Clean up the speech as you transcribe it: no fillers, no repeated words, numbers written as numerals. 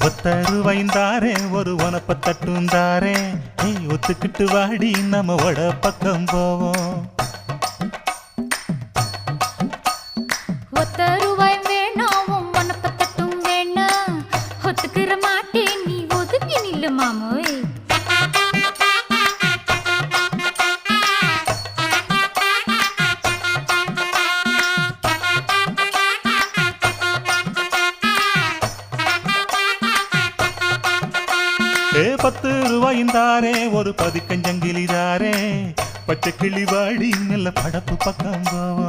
ஒத்தருவைந்தாரே ஒரு உனப்ப தட்டுந்தாரே ஒத்துக்கிட்டு வாடி நம்ம வட பக்கம் போவோம். ஒத்தருவாய் வேணாம் உனப்ப தட்டும் வேணாம் ஒத்துக்கிற மாட்டேன் நீ ஒதுங்கி நில்லு மாமோய். ₹10 ஒரு பதிக்கஞ்சங்கிலிதாரே பச்சை கிளி வாடி நல்ல படப்பு பக்கம் போவோம்.